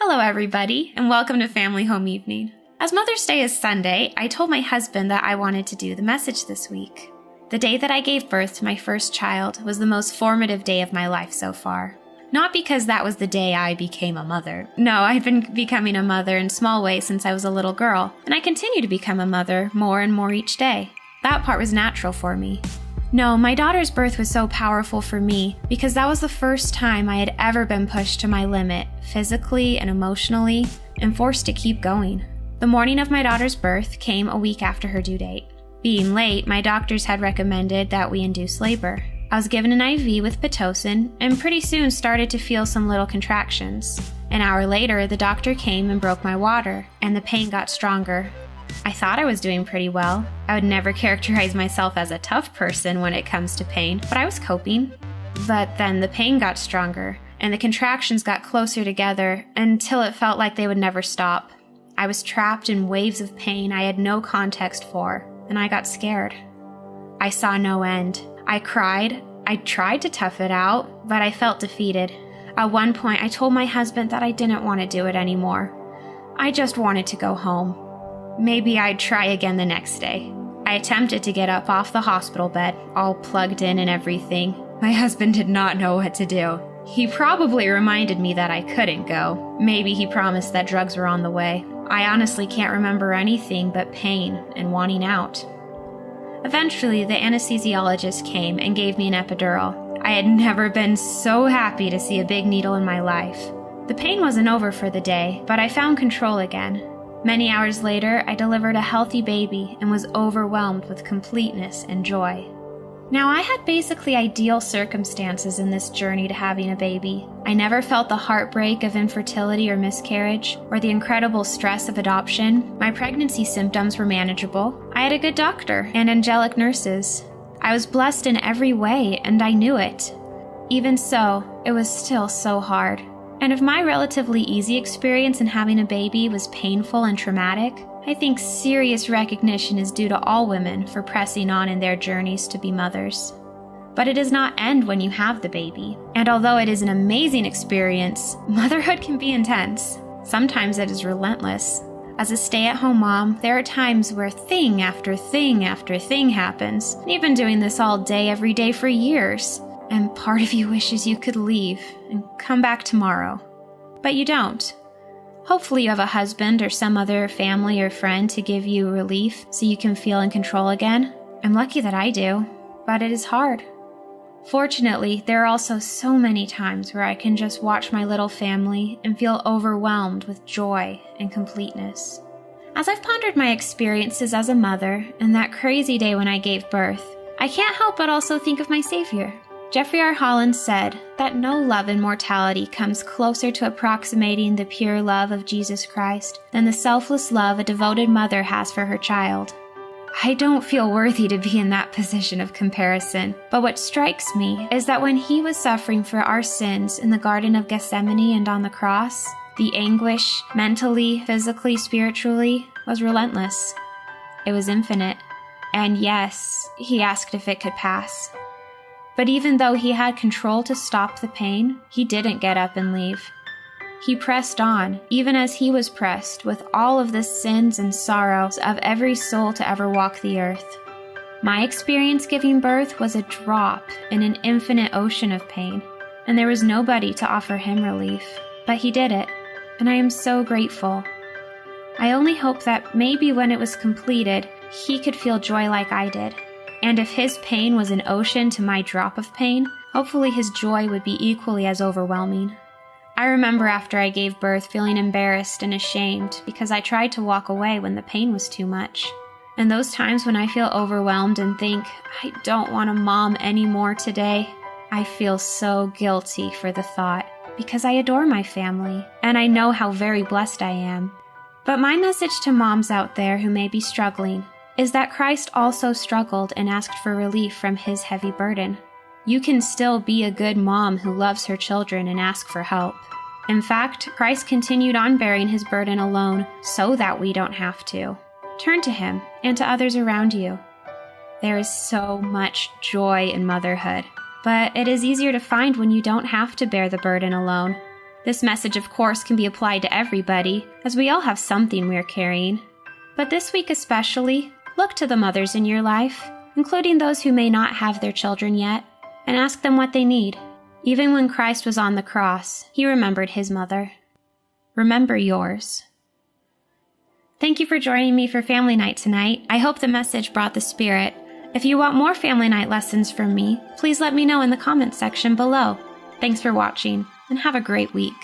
Hello, everybody, and welcome to Family Home Evening. As Mother's Day is Sunday, I told my husband that I wanted to do the message this week. The day that I gave birth to my first child was the most formative day of my life so far. Not because that was the day I became a mother. No, I've been becoming a mother in small ways since I was a little girl, and I continue to become a mother more and more each day. That part was natural for me. No, my daughter's birth was so powerful for me because that was the first time I had ever been pushed to my limit, physically and emotionally, and forced to keep going. The morning of my daughter's birth came a week after her due date. Being late, my doctors had recommended that we induce labor. I was given an IV with Pitocin and pretty soon started to feel some little contractions. An hour later, the doctor came and broke my water, and the pain got stronger. I thought I was doing pretty well. I would never characterize myself as a tough person when it comes to pain, but I was coping. But then the pain got stronger, and the contractions got closer together until it felt like they would never stop. I was trapped in waves of pain I had no context for, and I got scared. I saw no end. I cried. I tried to tough it out, but I felt defeated. At one point, I told my husband that I didn't want to do it anymore. I just wanted to go home. Maybe I'd try again the next day. I attempted to get up off the hospital bed, all plugged in and everything. My husband did not know what to do. He probably reminded me that I couldn't go. Maybe he promised that drugs were on the way. I honestly can't remember anything but pain and wanting out. Eventually, the anesthesiologist came and gave me an epidural. I had never been so happy to see a big needle in my life. The pain wasn't over for the day, but I found control again. Many hours later, I delivered a healthy baby and was overwhelmed with completeness and joy. Now, I had basically ideal circumstances in this journey to having a baby. I never felt the heartbreak of infertility or miscarriage, or the incredible stress of adoption. My pregnancy symptoms were manageable. I had a good doctor and angelic nurses. I was blessed in every way, and I knew it. Even so, it was still so hard. And if my relatively easy experience in having a baby was painful and traumatic, I think serious recognition is due to all women for pressing on in their journeys to be mothers. But it does not end when you have the baby. And although it is an amazing experience, motherhood can be intense. Sometimes it is relentless. As a stay-at-home mom, there are times where thing after thing after thing happens. And you've been doing this all day, every day for years. And part of you wishes you could leave and come back tomorrow. But you don't. Hopefully you have a husband or some other family or friend to give you relief so you can feel in control again. I'm lucky that I do, but it is hard. Fortunately, there are also so many times where I can just watch my little family and feel overwhelmed with joy and completeness. As I've pondered my experiences as a mother and that crazy day when I gave birth, I can't help but also think of my Savior. Jeffrey R. Holland said that no love in mortality comes closer to approximating the pure love of Jesus Christ than the selfless love a devoted mother has for her child. I don't feel worthy to be in that position of comparison, but what strikes me is that when he was suffering for our sins in the Garden of Gethsemane and on the cross, the anguish, mentally, physically, spiritually, was relentless. It was infinite. And yes, he asked if it could pass. But even though he had control to stop the pain, he didn't get up and leave. He pressed on, even as he was pressed with all of the sins and sorrows of every soul to ever walk the earth. My experience giving birth was a drop in an infinite ocean of pain, and there was nobody to offer him relief. But he did it, and I am so grateful. I only hope that maybe when it was completed, he could feel joy like I did. And if his pain was an ocean to my drop of pain, hopefully his joy would be equally as overwhelming. I remember after I gave birth feeling embarrassed and ashamed because I tried to walk away when the pain was too much. And those times when I feel overwhelmed and think, I don't want to mom anymore today, I feel so guilty for the thought because I adore my family and I know how very blessed I am. But my message to moms out there who may be struggling is that Christ also struggled and asked for relief from his heavy burden. You can still be a good mom who loves her children and ask for help. In fact, Christ continued on bearing his burden alone so that we don't have to. Turn to him and to others around you. There is so much joy in motherhood, but it is easier to find when you don't have to bear the burden alone. This message, of course, can be applied to everybody, as we all have something we're carrying. But this week especially, look to the mothers in your life, including those who may not have their children yet, and ask them what they need. Even when Christ was on the cross, he remembered his mother. Remember yours. Thank you for joining me for Family Night tonight. I hope the message brought the spirit. If you want more Family Night lessons from me, please let me know in the comments section below. Thanks for watching, and have a great week.